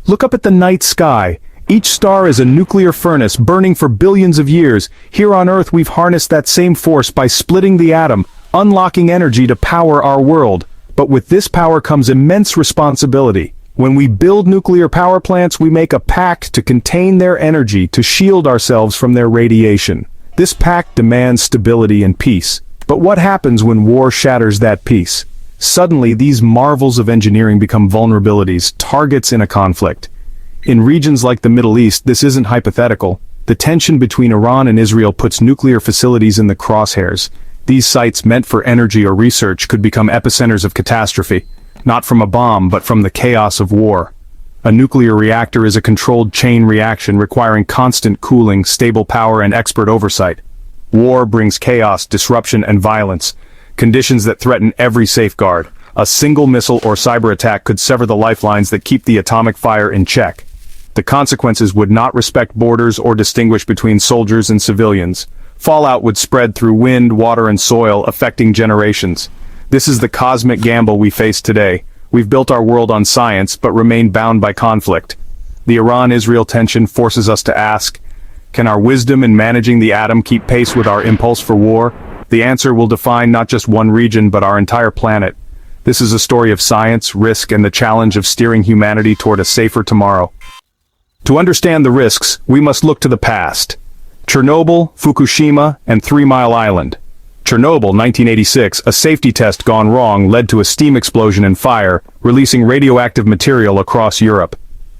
Look up at the night sky. Each star is a nuclear furnace burning for billions of years. Here on Earth we've harnessed that same force by splitting the atom, unlocking energy to power our world. But with this power comes immense responsibility. When we build nuclear power plants, we make a pact to contain their energy, to shield ourselves from their radiation. This pact demands stability and peace. But what happens when war shatters that peace? Suddenly, these marvels of engineering become vulnerabilities, targets in a conflict. In regions like the Middle East, this isn't hypothetical. The tension between Iran and Israel puts nuclear facilities in the crosshairs. These sites meant for energy or research could become epicenters of catastrophe, not from a bomb but from the chaos of war. A nuclear reactor is a controlled chain reaction requiring constant cooling, stable power, and expert oversight. War brings chaos, disruption, and violence, conditions that threaten every safeguard. A single missile or cyber attack could sever the lifelines that keep the atomic fire in check. The consequences would not respect borders or distinguish between soldiers and civilians. Fallout would spread through wind, water, and soil, affecting generations. This is the cosmic gamble we face today. We've built our world on science, but remain bound by conflict. The Iran-Israel tension forces us to ask, can our wisdom in managing the atom keep pace with our impulse for war? The answer will define not just one region, but our entire planet. This is a story of science, risk, and the challenge of steering humanity toward a safer tomorrow. To understand the risks, we must look to the past. Chernobyl, Fukushima, and 3 Mile Island. Chernobyl, 1986, a safety test gone wrong led to a steam explosion and fire, releasing radioactive material across Europe.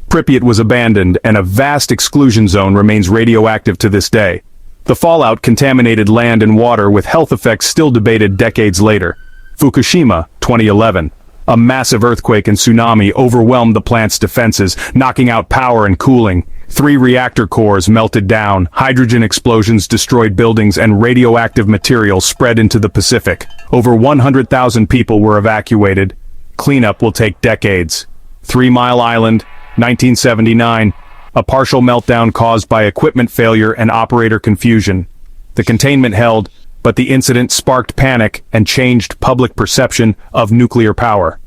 Pripyat was abandoned, and a vast exclusion zone remains radioactive to this day. The fallout contaminated land and water, with health effects still debated decades later. Fukushima, 2011. A massive earthquake and tsunami overwhelmed the plant's defenses, knocking out power and cooling. 3 reactor cores melted down, hydrogen explosions destroyed buildings, and radioactive material spread into the Pacific. Over 100,000 people were evacuated. Cleanup will take decades. 3 Mile Island, 1979. A partial meltdown caused by equipment failure and operator confusion. The containment held, but the incident sparked panic and changed public perception of nuclear power.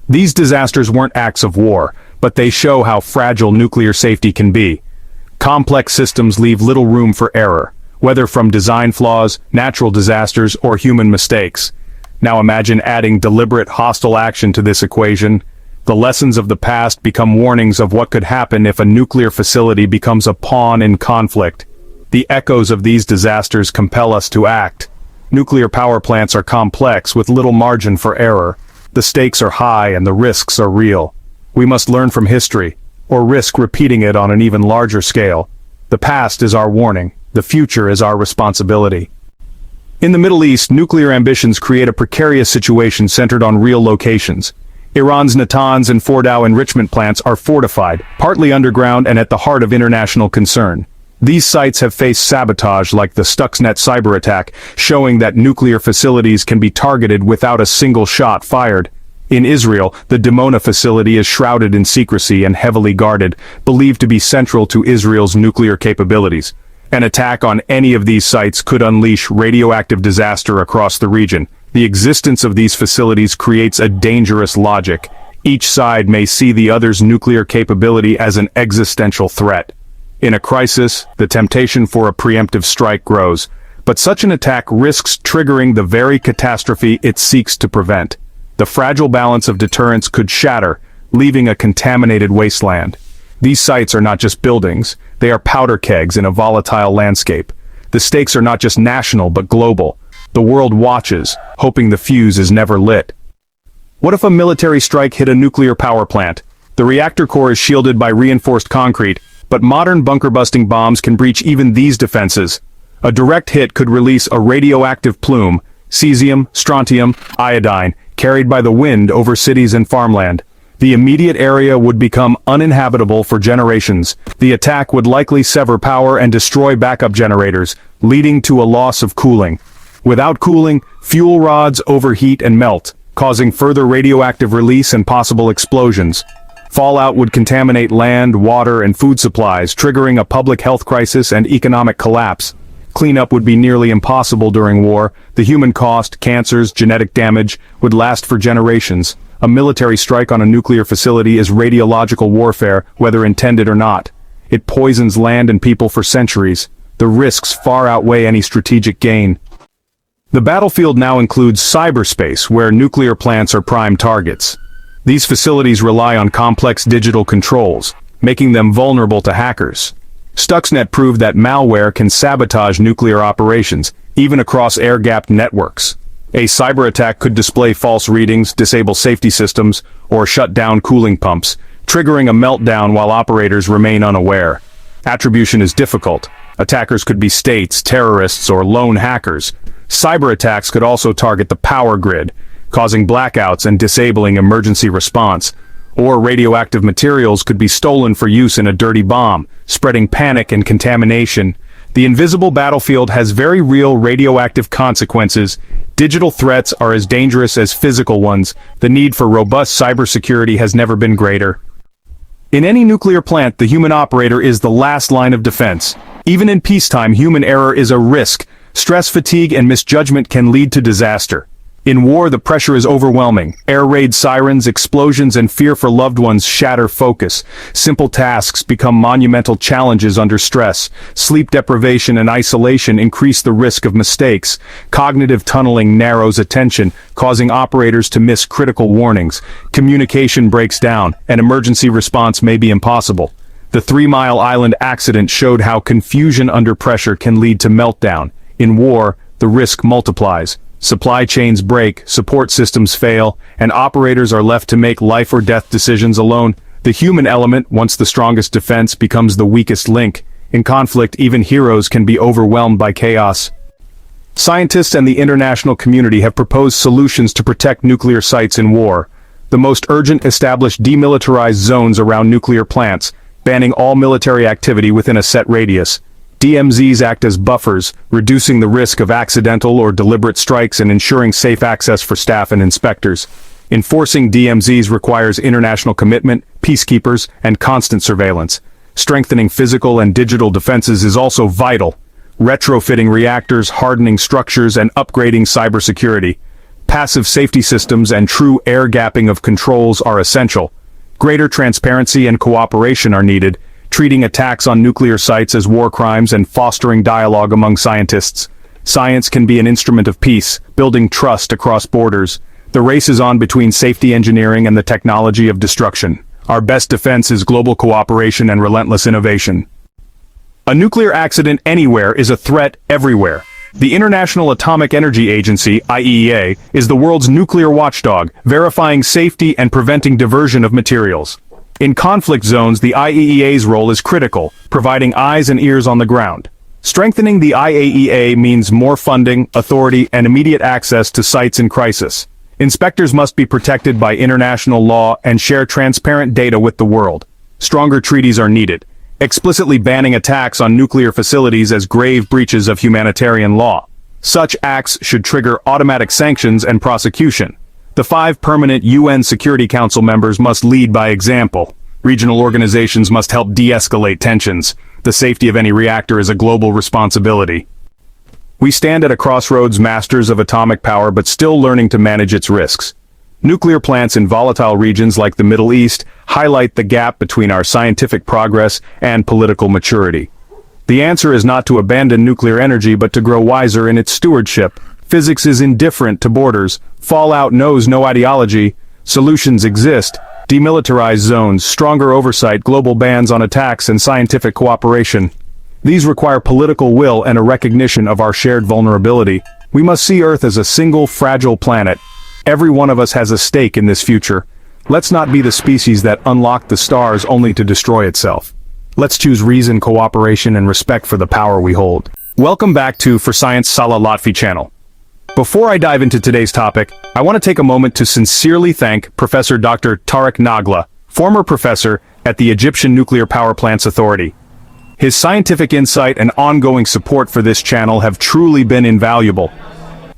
These disasters weren't acts of war, but they show how fragile nuclear safety can be. Complex systems leave little room for error, whether from design flaws, natural disasters, or human mistakes. Now imagine adding deliberate hostile action to this equation. The lessons of the past become warnings of what could happen if a nuclear facility becomes a pawn in conflict. The echoes of these disasters compel us to act. Nuclear power plants are complex with little margin for error. The stakes are high and the risks are real. We must learn from history, or risk repeating it on an even larger scale. The past is our warning. The future is our responsibility. In the Middle East, nuclear ambitions create a precarious situation centered on real locations. Iran's Natanz and Fordow enrichment plants are fortified, partly underground and at the heart of international concern. These sites have faced sabotage like the Stuxnet cyber attack, showing that nuclear facilities can be targeted without a single shot fired. In Israel, the Dimona facility is shrouded in secrecy and heavily guarded, believed to be central to Israel's nuclear capabilities. An attack on any of these sites could unleash radioactive disaster across the region. The existence of these facilities creates a dangerous logic. Each side may see the other's nuclear capability as an existential threat. In a crisis, the temptation for a preemptive strike grows, but such an attack risks triggering the very catastrophe it seeks to prevent. The fragile balance of deterrence could shatter, leaving a contaminated wasteland. These sites are not just buildings, they are powder kegs in a volatile landscape. The stakes are not just national but global. The world watches, hoping the fuse is never lit. What if a military strike hit a nuclear power plant? The reactor core is shielded by reinforced concrete, but modern bunker-busting bombs can breach even these defenses. A direct hit could release a radioactive plume, cesium, strontium, iodine, carried by the wind over cities and farmland. The immediate area would become uninhabitable for generations. The attack would likely sever power and destroy backup generators, leading to a loss of cooling. Without cooling, fuel rods overheat and melt, causing further radioactive release and possible explosions. Fallout would contaminate land, water, and food supplies, triggering a public health crisis and economic collapse. Cleanup would be nearly impossible during war. The human cost, cancers, genetic damage, would last for generations. A military strike on a nuclear facility is radiological warfare, whether intended or not. It poisons land and people for centuries. The risks far outweigh any strategic gain. The battlefield now includes cyberspace, where nuclear plants are prime targets. These facilities rely on complex digital controls, making them vulnerable to hackers. Stuxnet proved that malware can sabotage nuclear operations, even across air-gapped networks. A cyber attack could display false readings, disable safety systems, or shut down cooling pumps, triggering a meltdown while operators remain unaware. Attribution is difficult. Attackers could be states, terrorists, or lone hackers. Cyber attacks could also target the power grid, causing blackouts and disabling emergency response. Or radioactive materials could be stolen for use in a dirty bomb, spreading panic and contamination. The invisible battlefield has very real radioactive consequences. Digital threats are as dangerous as physical ones. The need for robust cybersecurity has never been greater. In any nuclear plant, the human operator is the last line of defense. Even in peacetime, human error is a risk. Stress, fatigue, and misjudgment can lead to disaster. In war, the pressure is overwhelming. Air raid sirens, explosions, and fear for loved ones shatter focus. Simple tasks become monumental challenges under stress. Sleep deprivation and isolation increase the risk of mistakes. Cognitive tunneling narrows attention, causing operators to miss critical warnings. Communication breaks down, and emergency response may be impossible. The 3 Mile Island accident showed how confusion under pressure can lead to meltdown. In war, the risk multiplies. Supply chains break, support systems fail, and operators are left to make life or death decisions alone. The human element, once the strongest defense, becomes the weakest link. In conflict, even heroes can be overwhelmed by chaos. Scientists and the international community have proposed solutions to protect nuclear sites in war. The most urgent: establish demilitarized zones around nuclear plants, banning all military activity within a set radius. DMZs act as buffers, reducing the risk of accidental or deliberate strikes and ensuring safe access for staff and inspectors. Enforcing DMZs requires international commitment, peacekeepers, and constant surveillance. Strengthening physical and digital defenses is also vital. Retrofitting reactors, hardening structures, and upgrading cybersecurity. Passive safety systems and true air gapping of controls are essential. Greater transparency and cooperation are needed, treating attacks on nuclear sites as war crimes and fostering dialogue among scientists. Science can be an instrument of peace, building trust across borders. The race is on between safety engineering and the technology of destruction. Our best defense is global cooperation and relentless innovation. A nuclear accident anywhere is a threat everywhere. The International Atomic Energy Agency, IAEA, is the world's nuclear watchdog, verifying safety and preventing diversion of materials. In conflict zones, the IAEA's role is critical, providing eyes and ears on the ground. Strengthening the IAEA means more funding, authority, and immediate access to sites in crisis. Inspectors must be protected by international law and share transparent data with the world. Stronger treaties are needed, explicitly banning attacks on nuclear facilities as grave breaches of humanitarian law. Such acts should trigger automatic sanctions and prosecution. The 5 permanent UN Security Council members must lead by example. Regional organizations must help de-escalate tensions. The safety of any reactor is a global responsibility. We stand at a crossroads, masters of atomic power but still learning to manage its risks. Nuclear plants in volatile regions like the Middle East highlight the gap between our scientific progress and political maturity. The answer is not to abandon nuclear energy but to grow wiser in its stewardship. Physics is indifferent to borders. Fallout knows no ideology. Solutions exist. Demilitarized zones, stronger oversight, global bans on attacks, and scientific cooperation. These require political will and a recognition of our shared vulnerability. We must see Earth as a single, fragile planet. Every one of us has a stake in this future. Let's not be the species that unlocked the stars only to destroy itself. Let's choose reason, cooperation, and respect for the power we hold. Welcome back to For Science Salah Lotfy channel. Before I dive into today's topic, I want to take a moment to sincerely thank Professor Dr. Tarek Nagla, former professor at the Egyptian Nuclear Power Plants Authority. His scientific insight and ongoing support for this channel have truly been invaluable.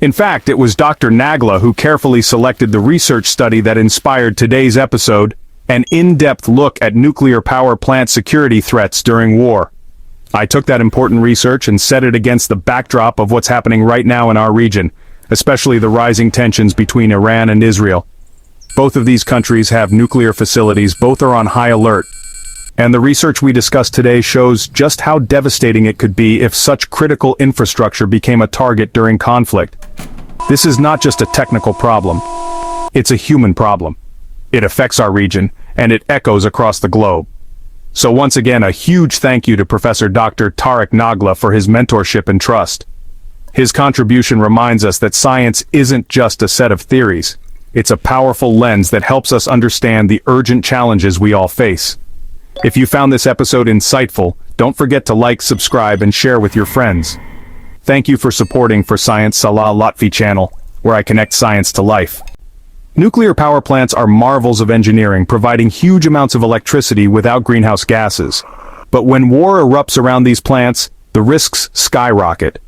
In fact, it was Dr. Nagla who carefully selected the research study that inspired today's episode, an in-depth look at nuclear power plant security threats during war. I took that important research and set it against the backdrop of what's happening right now in our region, especially the rising tensions between Iran and Israel. Both of these countries have nuclear facilities, both are on high alert. And the research we discussed today shows just how devastating it could be if such critical infrastructure became a target during conflict. This is not just a technical problem. It's a human problem. It affects our region, and it echoes across the globe. So once again, a huge thank you to Professor Dr. Tarek Nagla for his mentorship and trust. His contribution reminds us that science isn't just a set of theories. It's a powerful lens that helps us understand the urgent challenges we all face. If you found this episode insightful, don't forget to like, subscribe, and share with your friends. Thank you for supporting for Science Salah Lotfy channel, where I connect science to life. Nuclear power plants are marvels of engineering, providing huge amounts of electricity without greenhouse gases. But when war erupts around these plants, the risks skyrocket.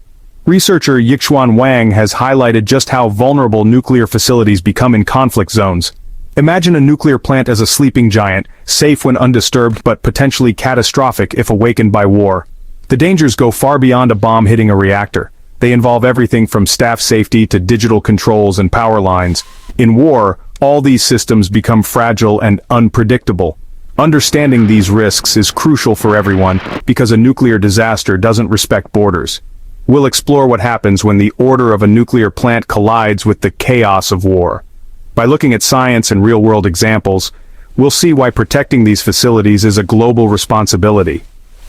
Researcher Yixuan Wang has highlighted just how vulnerable nuclear facilities become in conflict zones. Imagine a nuclear plant as a sleeping giant, safe when undisturbed but potentially catastrophic if awakened by war. The dangers go far beyond a bomb hitting a reactor. They involve everything from staff safety to digital controls and power lines. In war, all these systems become fragile and unpredictable. Understanding these risks is crucial for everyone because a nuclear disaster doesn't respect borders. We'll explore what happens when the order of a nuclear plant collides with the chaos of war. By looking at science and real-world examples, we'll see why protecting these facilities is a global responsibility.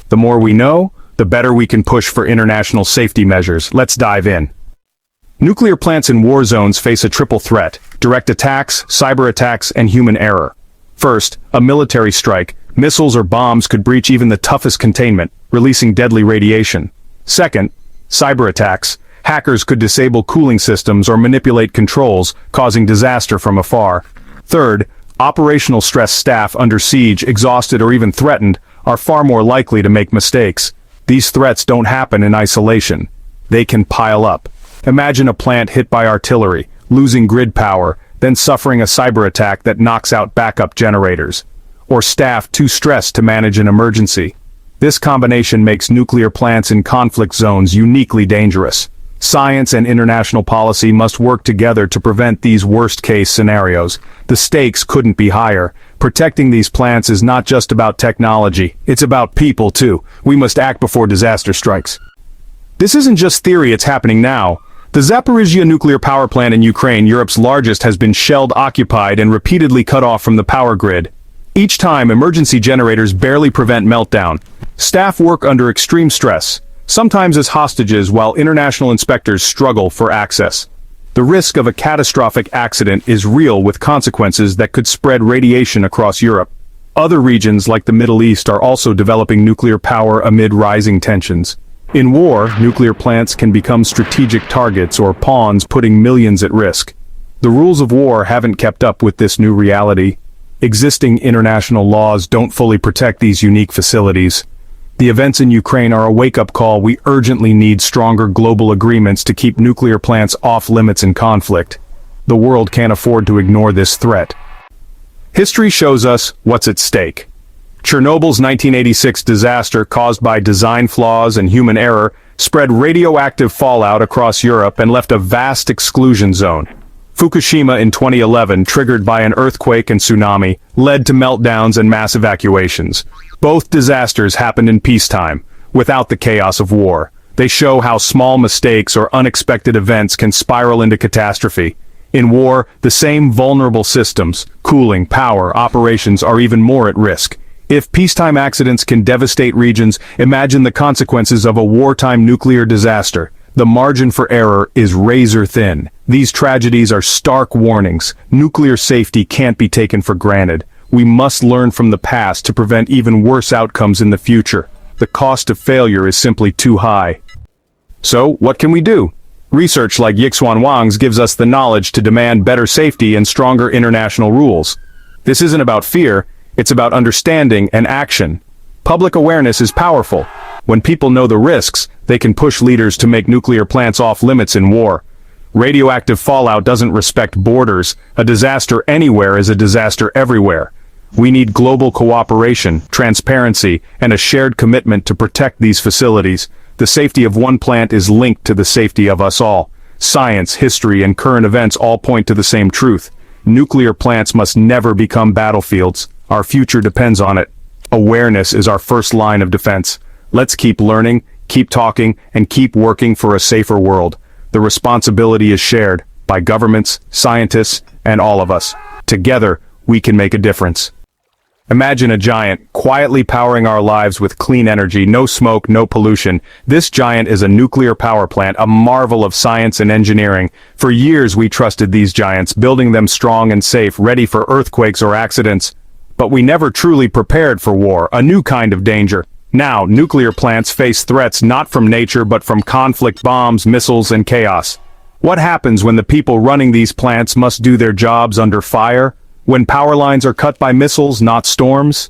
The more we know, the better we can push for international safety measures. Let's dive in. Nuclear plants in war zones face a triple threat: direct attacks, cyber attacks, and human error. First, a military strike. Missiles or bombs could breach even the toughest containment, releasing deadly radiation. Second, cyber attacks. Hackers could disable cooling systems or manipulate controls, causing disaster from afar. Third, operational stress. Staff under siege, exhausted, or even threatened, are far more likely to make mistakes. These threats don't happen in isolation. They can pile up. Imagine a plant hit by artillery, losing grid power, then suffering a cyber attack that knocks out backup generators. Or staff too stressed to manage an emergency. This combination makes nuclear plants in conflict zones uniquely dangerous. Science and international policy must work together to prevent these worst-case scenarios. The stakes couldn't be higher. Protecting these plants is not just about technology, it's about people too. We must act before disaster strikes. This isn't just theory, it's happening now. The Zaporizhzhia nuclear power plant in Ukraine, Europe's largest, has been shelled, occupied, and repeatedly cut off from the power grid. Each time, emergency generators barely prevent meltdown. Staff work under extreme stress, sometimes as hostages, while international inspectors struggle for access. The risk of a catastrophic accident is real, with consequences that could spread radiation across Europe. Other regions like the Middle East are also developing nuclear power amid rising tensions. In war, nuclear plants can become strategic targets or pawns, putting millions at risk. The rules of war haven't kept up with this new reality. Existing international laws don't fully protect these unique facilities. The events in Ukraine are a wake-up call. We urgently need stronger global agreements to keep nuclear plants off limits in conflict. The world can't afford to ignore this threat. History shows us what's at stake. Chernobyl's 1986 disaster, caused by design flaws and human error, spread radioactive fallout across Europe and left a vast exclusion zone. Fukushima in 2011, triggered by an earthquake and tsunami, led to meltdowns and mass evacuations. Both disasters happened in peacetime, without the chaos of war. They show how small mistakes or unexpected events can spiral into catastrophe. In war, the same vulnerable systems, cooling, power, operations, are even more at risk. If peacetime accidents can devastate regions, imagine the consequences of a wartime nuclear disaster. The margin for error is razor thin. These tragedies are stark warnings. Nuclear safety can't be taken for granted. We must learn from the past to prevent even worse outcomes in the future. The cost of failure is simply too high. So, what can we do? Research like Yixuan Wang's gives us the knowledge to demand better safety and stronger international rules. This isn't about fear, it's about understanding and action. Public awareness is powerful. When people know the risks, they can push leaders to make nuclear plants off limits in war. Radioactive fallout doesn't respect borders. A disaster anywhere is a disaster everywhere. We need global cooperation, transparency, and a shared commitment to protect these facilities. The safety of one plant is linked to the safety of us all. Science, history, and current events all point to the same truth. Nuclear plants must never become battlefields. Our future depends on it. Awareness is our first line of defense. Let's keep learning, keep talking, and keep working for a safer world. The responsibility is shared by governments, scientists, and all of us. Together, we can make a difference. Imagine a giant, quietly powering our lives with clean energy, no smoke, no pollution. This giant is a nuclear power plant, a marvel of science and engineering. For years we trusted these giants, building them strong and safe, ready for earthquakes or accidents. But we never truly prepared for war, a new kind of danger. Now, nuclear plants face threats not from nature but from conflict, bombs, missiles, and chaos. What happens when the people running these plants must do their jobs under fire? When power lines are cut by missiles, not storms?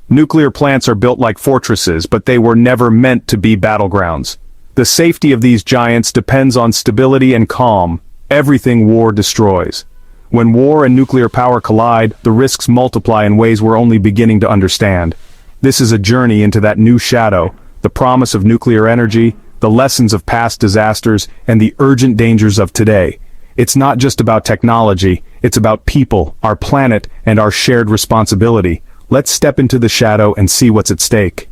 Nuclear plants are built like fortresses, but they were never meant to be battlegrounds. The safety of these giants depends on stability and calm, everything war destroys. When war and nuclear power collide, the risks multiply in ways we're only beginning to understand. This is a journey into that new shadow, the promise of nuclear energy, the lessons of past disasters, and the urgent dangers of today. It's not just about technology, it's about people, our planet, and our shared responsibility. Let's step into the shadow and see what's at stake.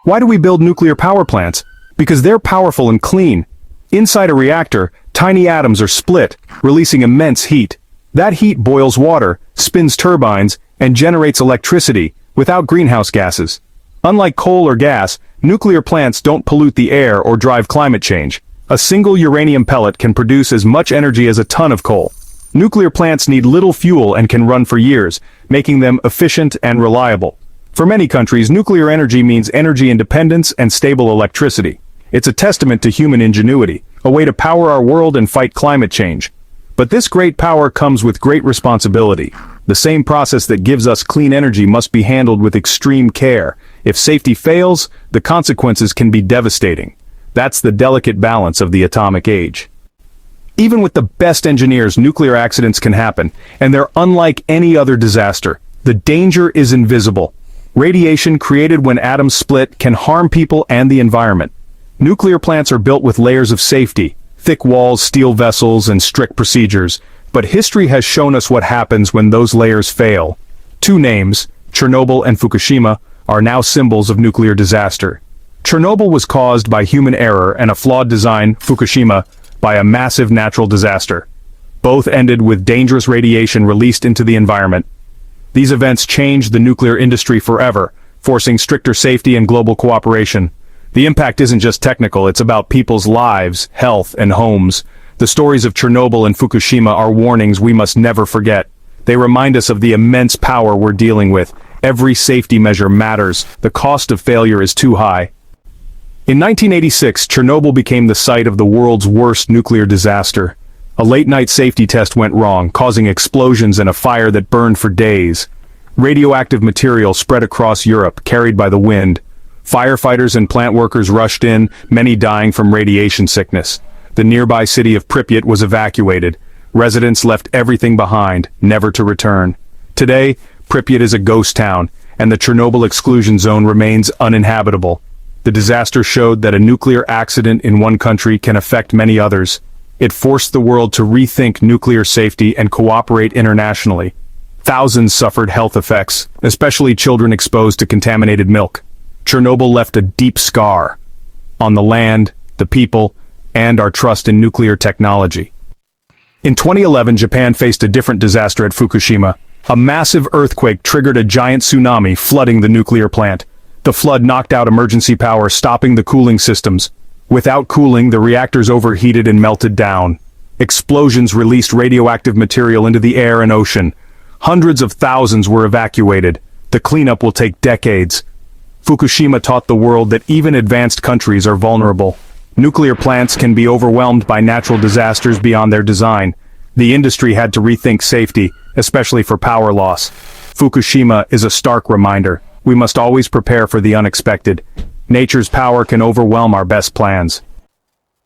Why do we build nuclear power plants? Because they're powerful and clean. Inside a reactor, tiny atoms are split, releasing immense heat. That heat boils water, spins turbines, and generates electricity, without greenhouse gases. Unlike coal or gas, nuclear plants don't pollute the air or drive climate change. A single uranium pellet can produce as much energy as a ton of coal. Nuclear plants need little fuel and can run for years, making them efficient and reliable. For many countries, nuclear energy means energy independence and stable electricity. It's a testament to human ingenuity, a way to power our world and fight climate change. But this great power comes with great responsibility. The same process that gives us clean energy must be handled with extreme care. If safety fails, the consequences can be devastating. That's the delicate balance of the atomic age. Even with the best engineers, nuclear accidents can happen, and they're unlike any other disaster. The danger is invisible. Radiation created when atoms split can harm people and the environment. Nuclear plants are built with layers of safety, thick walls, steel vessels, and strict procedures. But history has shown us what happens when those layers fail. Two names, Chernobyl and Fukushima, are now symbols of nuclear disaster. Chernobyl was caused by human error and a flawed design, Fukushima, by a massive natural disaster. Both ended with dangerous radiation released into the environment. These events changed the nuclear industry forever, forcing stricter safety and global cooperation. The impact isn't just technical, it's about people's lives, health, and homes. The stories of Chernobyl and Fukushima are warnings we must never forget. They remind us of the immense power we're dealing with. Every safety measure matters. The cost of failure is too high. In 1986, Chernobyl became the site of the world's worst nuclear disaster. A late-night safety test went wrong, causing explosions and a fire that burned for days. Radioactive material spread across Europe, carried by the wind. Firefighters and plant workers rushed in, many dying from radiation sickness. The nearby city of Pripyat was evacuated. Residents left everything behind, never to return. Today, Pripyat is a ghost town, and the Chernobyl exclusion zone remains uninhabitable. The disaster showed that a nuclear accident in one country can affect many others. It forced the world to rethink nuclear safety and cooperate internationally. Thousands suffered health effects, especially children exposed to contaminated milk. Chernobyl left a deep scar on the land, the people, and our trust in nuclear technology. In 2011, Japan faced a different disaster at Fukushima. A massive earthquake triggered a giant tsunami, flooding the nuclear plant. The flood knocked out emergency power, stopping the cooling systems. Without cooling, the reactors overheated and melted down. Explosions released radioactive material into the air and ocean. Hundreds of thousands were evacuated. The cleanup will take decades. Fukushima taught the world that even advanced countries are vulnerable. Nuclear plants can be overwhelmed by natural disasters beyond their design. The industry had to rethink safety, especially for power loss. Fukushima is a stark reminder. We must always prepare for the unexpected. Nature's power can overwhelm our best plans.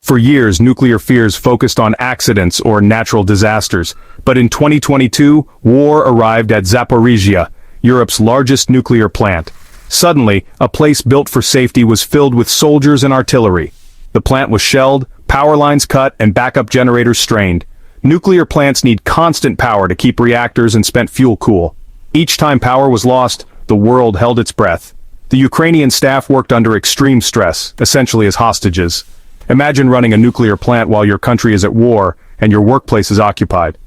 For years, nuclear fears focused on accidents or natural disasters. But in 2022, war arrived at Zaporizhzhia, Europe's largest nuclear plant. Suddenly, a place built for safety was filled with soldiers and artillery. The plant was shelled, power lines cut, and backup generators strained. Nuclear plants need constant power to keep reactors and spent fuel cool. Each time power was lost, the world held its breath. The Ukrainian staff worked under extreme stress, essentially as hostages. Imagine running a nuclear plant while your country is at war and your workplace is occupied.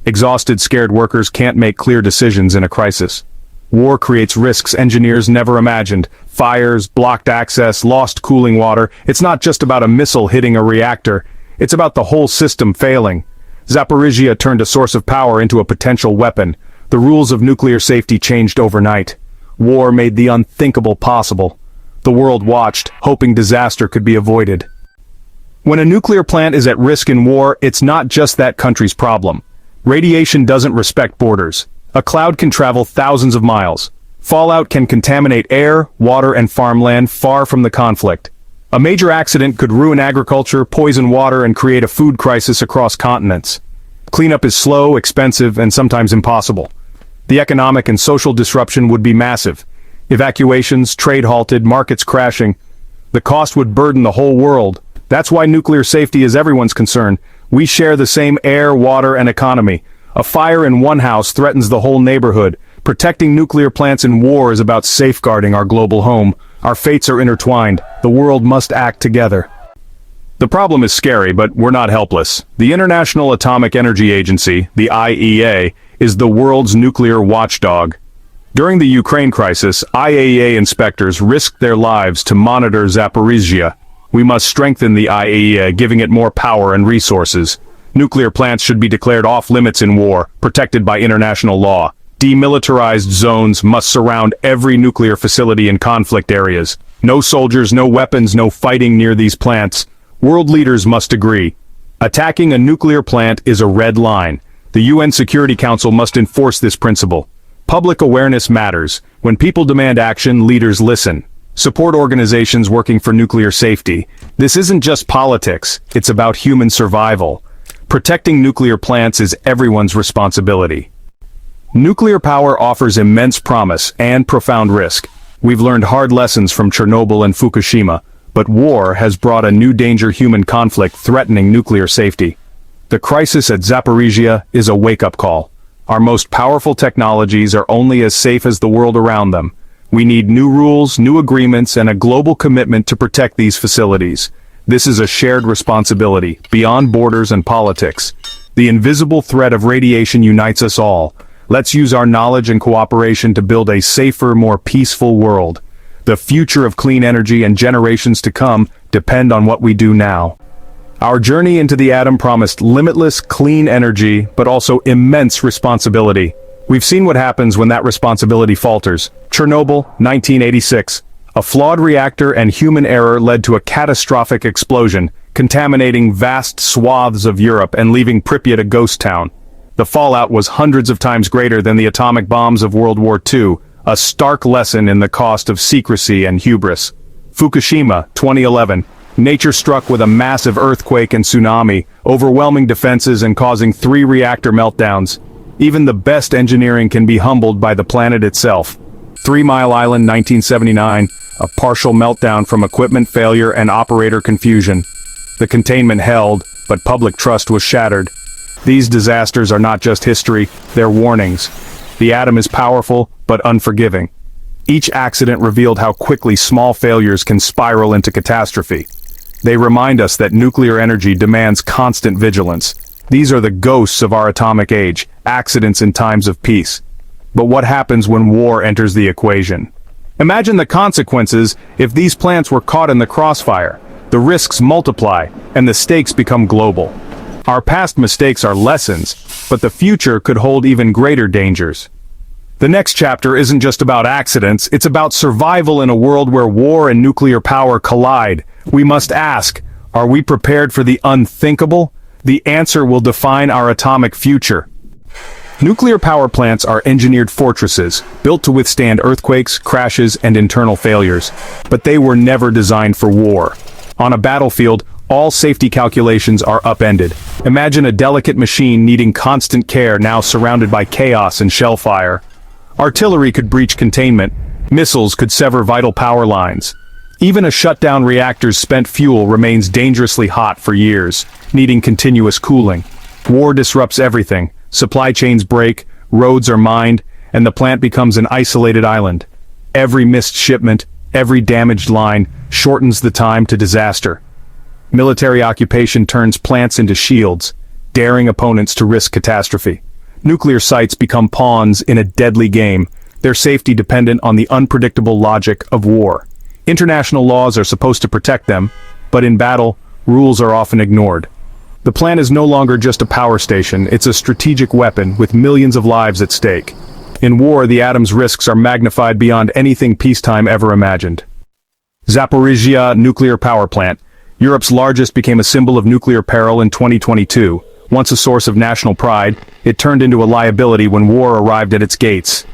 Exhausted, scared workers can't make clear decisions in a crisis. War creates risks engineers never imagined. Fires, blocked access, lost cooling water. It's not just about a missile hitting a reactor. It's about the whole system failing. Zaporizhzhia turned a source of power into a potential weapon. The rules of nuclear safety changed overnight. War made the unthinkable possible. The world watched, hoping disaster could be avoided. When a nuclear plant is at risk in war, it's not just that country's problem. Radiation doesn't respect borders. A cloud can travel thousands of miles. Fallout can contaminate air, water, and farmland far from the conflict. A major accident could ruin agriculture, poison water, and create a food crisis across continents. Cleanup is slow, expensive, and sometimes impossible. The economic and social disruption would be massive. Evacuations, trade halted, markets crashing. The cost would burden the whole world. That's why nuclear safety is everyone's concern. We share the same air, water, and economy. A fire in one house threatens the whole neighborhood. Protecting nuclear plants in war is about safeguarding our global home. Our fates are intertwined. The world must act together. The problem is scary, but we're not helpless. The International Atomic Energy Agency, the IAEA, is the world's nuclear watchdog. During the Ukraine crisis, IAEA inspectors risked their lives to monitor Zaporizhzhia. We must strengthen the IAEA, giving it more power and resources. Nuclear plants should be declared off-limits in war, protected by international law. Demilitarized zones must surround every nuclear facility in conflict areas. No soldiers, no weapons, no fighting near these plants. World leaders must agree. Attacking a nuclear plant is a red line. The UN Security Council must enforce this principle. Public awareness matters. When people demand action, leaders listen. Support organizations working for nuclear safety. This isn't just politics, it's about human survival. Protecting nuclear plants is everyone's responsibility. Nuclear power offers immense promise and profound risk. We've learned hard lessons from Chernobyl and Fukushima, but war has brought a new danger: human conflict threatening nuclear safety. The crisis at Zaporizhzhia is a wake-up call. Our most powerful technologies are only as safe as the world around them. We need new rules, new agreements, and a global commitment to protect these facilities. This is a shared responsibility, beyond borders and politics. The invisible threat of radiation unites us all. Let's use our knowledge and cooperation to build a safer, more peaceful world. The future of clean energy and generations to come depend on what we do now. Our journey into the atom promised limitless, clean energy, but also immense responsibility. We've seen what happens when that responsibility falters. Chernobyl, 1986. A flawed reactor and human error led to a catastrophic explosion, contaminating vast swaths of Europe and leaving Pripyat a ghost town. The fallout was hundreds of times greater than the atomic bombs of World War II, a stark lesson in the cost of secrecy and hubris. Fukushima, 2011. Nature struck with a massive earthquake and tsunami, overwhelming defenses and causing 3 reactor meltdowns. Even the best engineering can be humbled by the planet itself. 3 Mile Island, 1979, a partial meltdown from equipment failure and operator confusion. The containment held, but public trust was shattered. These disasters are not just history, they're warnings. The atom is powerful, but unforgiving. Each accident revealed how quickly small failures can spiral into catastrophe. They remind us that nuclear energy demands constant vigilance. These are the ghosts of our atomic age, accidents in times of peace. But what happens when war enters the equation? Imagine the consequences if these plants were caught in the crossfire. The risks multiply, and the stakes become global. Our past mistakes are lessons, but the future could hold even greater dangers. The next chapter isn't just about accidents, it's about survival in a world where war and nuclear power collide. We must ask, are we prepared for the unthinkable? The answer will define our atomic future. Nuclear power plants are engineered fortresses, built to withstand earthquakes, crashes, and internal failures. But they were never designed for war. On a battlefield, all safety calculations are upended. Imagine a delicate machine needing constant care now surrounded by chaos and shellfire. Artillery could breach containment, missiles could sever vital power lines. Even a shutdown reactor's spent fuel remains dangerously hot for years, needing continuous cooling. War disrupts everything. Supply chains break, roads are mined, and the plant becomes an isolated island. Every missed shipment, every damaged line, shortens the time to disaster. Military occupation turns plants into shields, daring opponents to risk catastrophe. Nuclear sites become pawns in a deadly game, their safety dependent on the unpredictable logic of war. International laws are supposed to protect them, but in battle, rules are often ignored. The plant is no longer just a power station, it's a strategic weapon with millions of lives at stake. In war, the atom's risks are magnified beyond anything peacetime ever imagined. Zaporizhzhia nuclear power plant. Europe's largest, became a symbol of nuclear peril in 2022. Once a source of national pride, it turned into a liability when war arrived at its gates.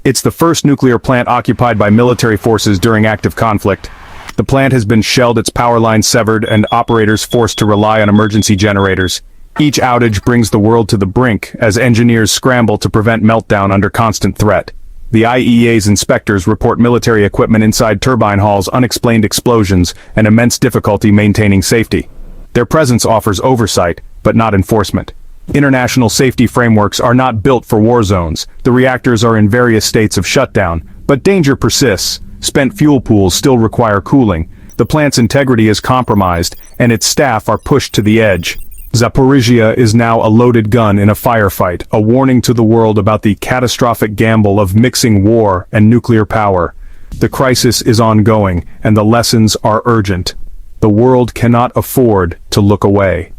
It's the first nuclear plant occupied by military forces during active conflict. The plant has been shelled, its power lines severed, and operators forced to rely on emergency generators. Each outage brings the world to the brink as engineers scramble to prevent meltdown under constant threat. The IAEA's inspectors report military equipment inside turbine halls, unexplained explosions, and immense difficulty maintaining safety. Their presence offers oversight, but not enforcement. International safety frameworks are not built for war zones. The reactors are in various states of shutdown, but danger persists. Spent fuel pools still require cooling. The plant's integrity is compromised, and its staff are pushed to the edge. Zaporizhzhia is now a loaded gun in a firefight, a warning to the world about the catastrophic gamble of mixing war and nuclear power. The crisis is ongoing, and the lessons are urgent. The world cannot afford to look away.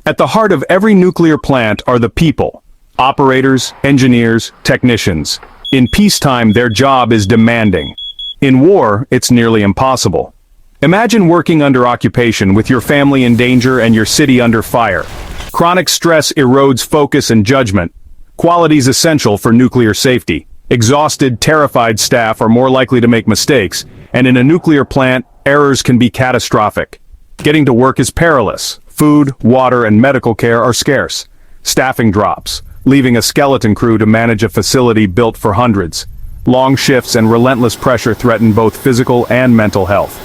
At the heart of every nuclear plant are the people. Operators, engineers, technicians. In peacetime, their job is demanding. In war, it's nearly impossible. Imagine working under occupation with your family in danger and your city under fire. Chronic stress erodes focus and judgment, qualities essential for nuclear safety. Exhausted, terrified staff are more likely to make mistakes, and in a nuclear plant, errors can be catastrophic. Getting to work is perilous. Food, water, and medical care are scarce. Staffing drops, leaving a skeleton crew to manage a facility built for hundreds. Long shifts and relentless pressure threaten both physical and mental health.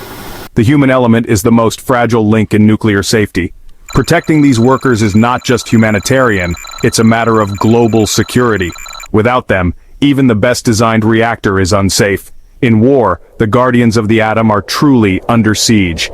The human element is the most fragile link in nuclear safety. Protecting these workers is not just humanitarian, it's a matter of global security. Without them, even the best designed reactor is unsafe. In war, the guardians of the atom are truly under siege.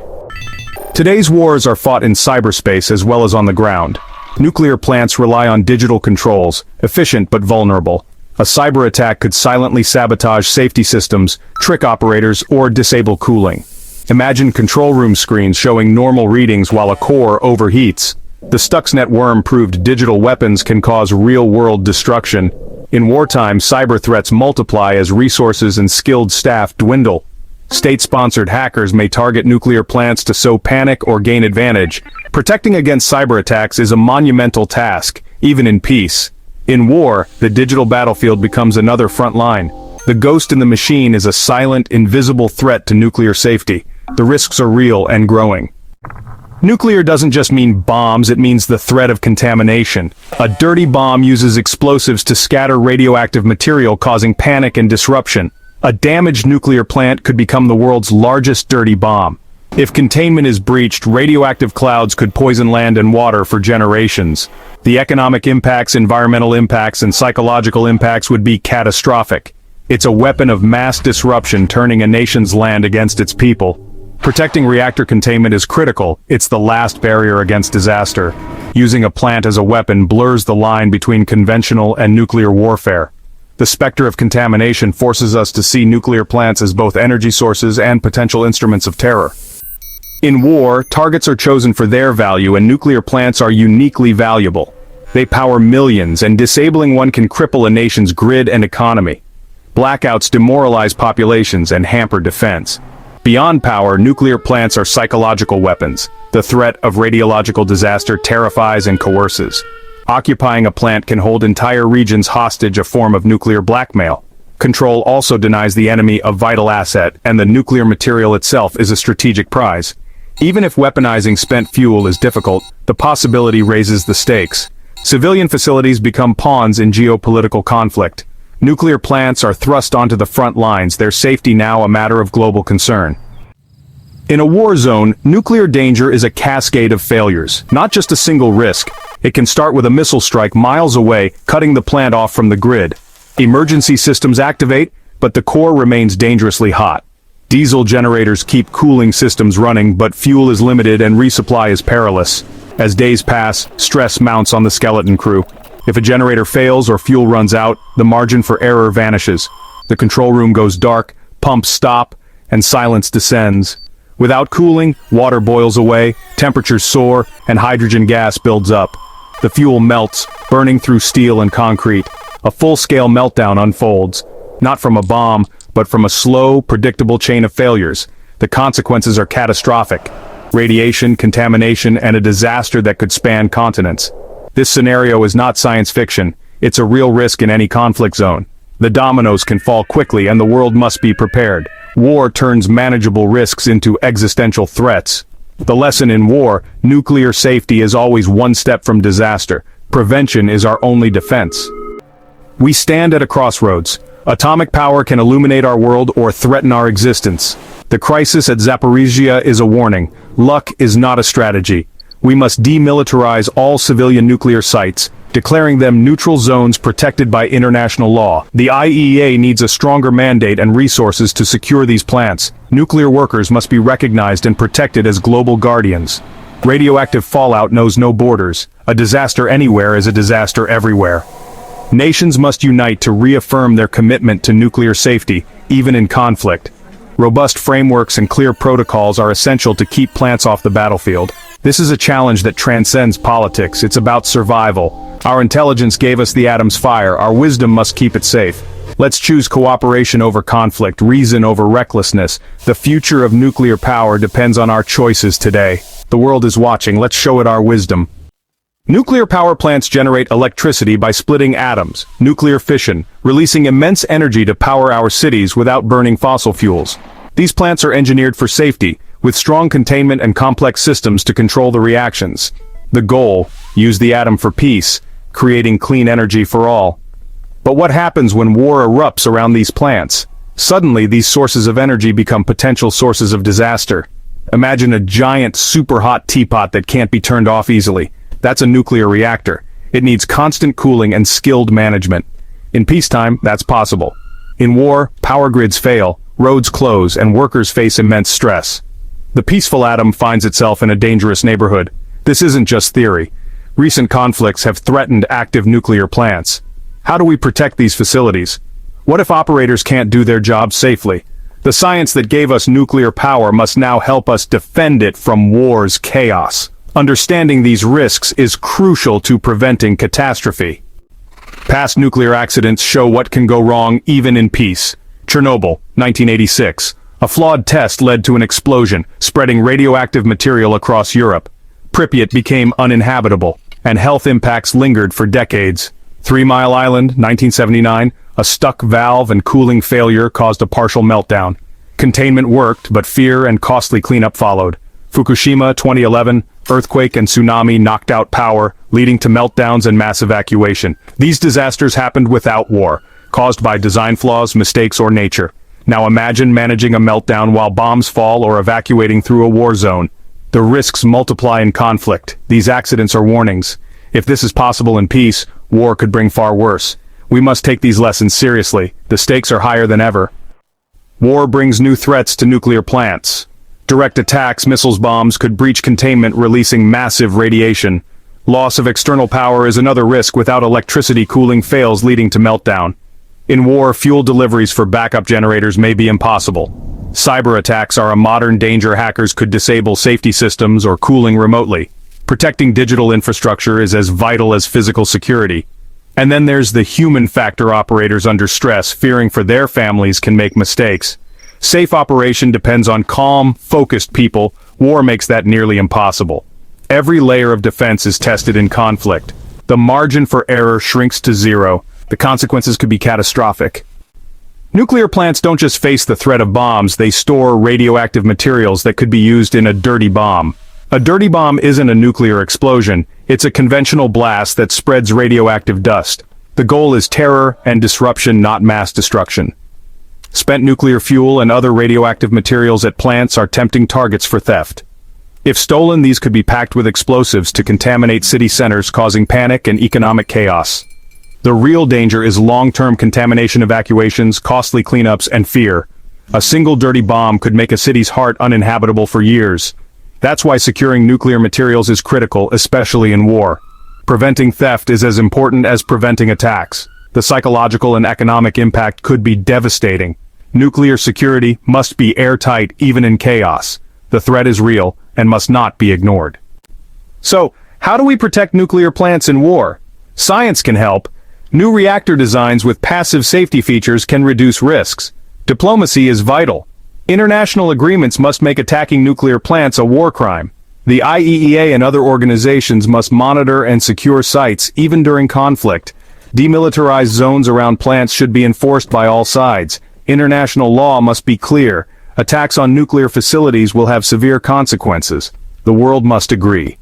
Today's wars are fought in cyberspace as well as on the ground. Nuclear plants rely on digital controls, efficient but vulnerable. A cyber attack could silently sabotage safety systems, trick operators, or disable cooling. Imagine control room screens showing normal readings while a core overheats. The Stuxnet worm proved digital weapons can cause real-world destruction. In wartime, cyber threats multiply as resources and skilled staff dwindle. State-sponsored hackers may target nuclear plants to sow panic or gain advantage. Protecting against cyber attacks is a monumental task, even in peace. In war, the digital battlefield becomes another front line. The ghost in the machine is a silent, invisible threat to nuclear safety. The risks are real and growing. Nuclear doesn't just mean bombs, it means the threat of contamination. A dirty bomb uses explosives to scatter radioactive material, causing panic and disruption. A damaged nuclear plant could become the world's largest dirty bomb. If containment is breached, radioactive clouds could poison land and water for generations. The economic impacts, environmental impacts, and psychological impacts would be catastrophic. It's a weapon of mass disruption, turning a nation's land against its people. Protecting reactor containment is critical. It's the last barrier against disaster. Using a plant as a weapon blurs the line between conventional and nuclear warfare. The specter of contamination forces us to see nuclear plants as both energy sources and potential instruments of terror. In war, targets are chosen for their value, and nuclear plants are uniquely valuable. They power millions, and disabling one can cripple a nation's grid and economy. Blackouts demoralize populations and hamper defense. Beyond power, nuclear plants are psychological weapons. The threat of radiological disaster terrifies and coerces. Occupying a plant can hold entire regions hostage, a form of nuclear blackmail. Control also denies the enemy a vital asset, and the nuclear material itself is a strategic prize. Even if weaponizing spent fuel is difficult, the possibility raises the stakes. Civilian facilities become pawns in geopolitical conflict. Nuclear plants are thrust onto the front lines, their safety now a matter of global concern. In a war zone, nuclear danger is a cascade of failures, not just a single risk. It can start with a missile strike miles away, cutting the plant off from the grid. Emergency systems activate, but the core remains dangerously hot. Diesel generators keep cooling systems running, but fuel is limited and resupply is perilous. As days pass, stress mounts on the skeleton crew. If a generator fails or fuel runs out, the margin for error vanishes. The control room goes dark, pumps stop, and silence descends. Without cooling, water boils away, temperatures soar, and hydrogen gas builds up. The fuel melts, burning through steel and concrete. A full-scale meltdown unfolds, not from a bomb, but from a slow, predictable chain of failures. The consequences are catastrophic. Radiation, contamination, and a disaster that could span continents. This scenario is not science fiction. It's a real risk in any conflict zone. The dominoes can fall quickly and the world must be prepared. War turns manageable risks into existential threats. The lesson in war: nuclear safety is always one step from disaster. Prevention is our only defense. We stand at a crossroads. Atomic power can illuminate our world or threaten our existence. The crisis at Zaporizhzhia is a warning. Luck is not a strategy. We must demilitarize all civilian nuclear sites, declaring them neutral zones protected by international law. The IAEA needs a stronger mandate and resources to secure these plants. Nuclear workers must be recognized and protected as global guardians. Radioactive fallout knows no borders. A disaster anywhere is a disaster everywhere. Nations must unite to reaffirm their commitment to nuclear safety, even in conflict. Robust frameworks and clear protocols are essential to keep plants off the battlefield. This is a challenge that transcends politics. It's about survival. Our intelligence gave us the atom's fire. Our wisdom must keep it safe. Let's choose cooperation over conflict, reason over recklessness. The future of nuclear power depends on our choices today. The world is watching. Let's show it our wisdom. Nuclear power plants generate electricity by splitting atoms, nuclear fission, releasing immense energy to power our cities without burning fossil fuels. These plants are engineered for safety, with strong containment and complex systems to control the reactions. The goal: use the atom for peace, creating clean energy for all. But what happens when war erupts around these plants? Suddenly, these sources of energy become potential sources of disaster. Imagine a giant, super-hot teapot that can't be turned off easily. That's a nuclear reactor. It needs constant cooling and skilled management. In peacetime, that's possible. In war, power grids fail, roads close, and workers face immense stress. The peaceful atom finds itself in a dangerous neighborhood. This isn't just theory. Recent conflicts have threatened active nuclear plants. How do we protect these facilities? What if operators can't do their job safely? The science that gave us nuclear power must now help us defend it from war's chaos. Understanding these risks is crucial to preventing catastrophe. Past nuclear accidents show what can go wrong even in peace. Chernobyl, 1986. A flawed test led to an explosion, spreading radioactive material across Europe. Pripyat became uninhabitable, and health impacts lingered for decades. 3 Mile Island, 1979. A stuck valve and cooling failure caused a partial meltdown. Containment worked, but fear and costly cleanup followed. Fukushima, 2011. Earthquake and tsunami knocked out power, leading to meltdowns and mass evacuation. These disasters happened without war, caused by design flaws, mistakes, or nature. Now imagine managing a meltdown while bombs fall or evacuating through a war zone. The risks multiply in conflict. These accidents are warnings. If this is possible in peace, war could bring far worse. We must take these lessons seriously. The stakes are higher than ever. War brings new threats to nuclear plants. Direct attacks, missiles, bombs could breach containment, releasing massive radiation. Loss of external power is another risk. Without electricity, cooling fails, leading to meltdown. In war, fuel deliveries for backup generators may be impossible. Cyberattacks are a modern danger. Hackers could disable safety systems or cooling remotely. Protecting digital infrastructure is as vital as physical security. And then there's the human factor. Operators under stress, fearing for their families, can make mistakes. Safe operation depends on calm, focused people. War makes that nearly impossible. Every layer of defense is tested in conflict. The margin for error shrinks to zero. The consequences could be catastrophic. Nuclear plants don't just face the threat of bombs, they store radioactive materials that could be used in a dirty bomb. A dirty bomb isn't a nuclear explosion, it's a conventional blast that spreads radioactive dust. The goal is terror and disruption, not mass destruction. Spent nuclear fuel and other radioactive materials at plants are tempting targets for theft. If stolen, these could be packed with explosives to contaminate city centers, causing panic and economic chaos. The real danger is long-term contamination, evacuations, costly cleanups, and fear. A single dirty bomb could make a city's heart uninhabitable for years. That's why securing nuclear materials is critical, especially in war. Preventing theft is as important as preventing attacks. The psychological and economic impact could be devastating. Nuclear security must be airtight even in chaos. The threat is real and must not be ignored. So, how do we protect nuclear plants in war? Science can help. New reactor designs with passive safety features can reduce risks. Diplomacy is vital. International agreements must make attacking nuclear plants a war crime. The IAEA and other organizations must monitor and secure sites even during conflict. Demilitarized zones around plants should be enforced by all sides. International law must be clear. Attacks on nuclear facilities will have severe consequences. The world must agree.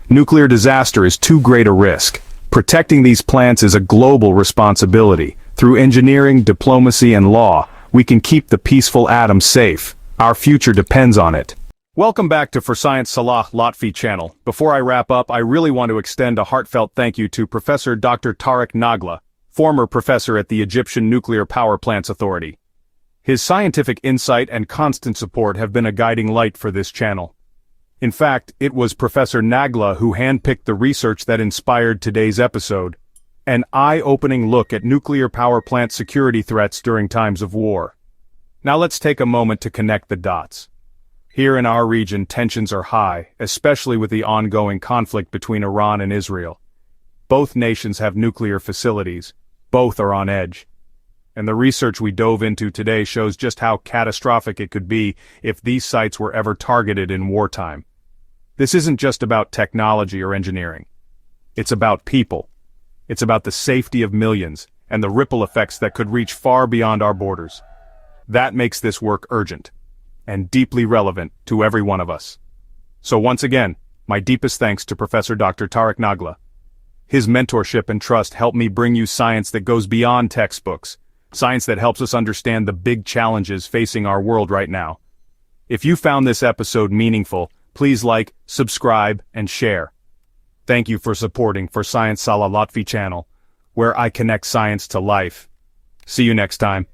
Nuclear disaster is too great a risk. Protecting these plants is a global responsibility. Through engineering, diplomacy, and law, we can keep the peaceful atom safe. Our future depends on it. Welcome back to For Science Salah Lotfy channel. Before I wrap up, I really want to extend a heartfelt thank you to Professor Dr. Tarek Nagla, former professor at the Egyptian Nuclear Power Plants Authority. His scientific insight and constant support have been a guiding light for this channel. In fact, it was Professor Nagla who handpicked the research that inspired today's episode, an eye-opening look at nuclear power plant security threats during times of war. Now let's take a moment to connect the dots. Here in our region, tensions are high, especially with the ongoing conflict between Iran and Israel. Both nations have nuclear facilities. Both are on edge. And the research we dove into today shows just how catastrophic it could be if these sites were ever targeted in wartime. This isn't just about technology or engineering. It's about people. It's about the safety of millions and the ripple effects that could reach far beyond our borders. That makes this work urgent and deeply relevant to every one of us. So once again, my deepest thanks to Professor Dr. Tarek Nagla. His mentorship and trust help me bring you science that goes beyond textbooks, science that helps us understand the big challenges facing our world right now. If you found this episode meaningful, please like, subscribe, and share. Thank you for supporting For Science Salah Lotfy channel, where I connect science to life. See you next time.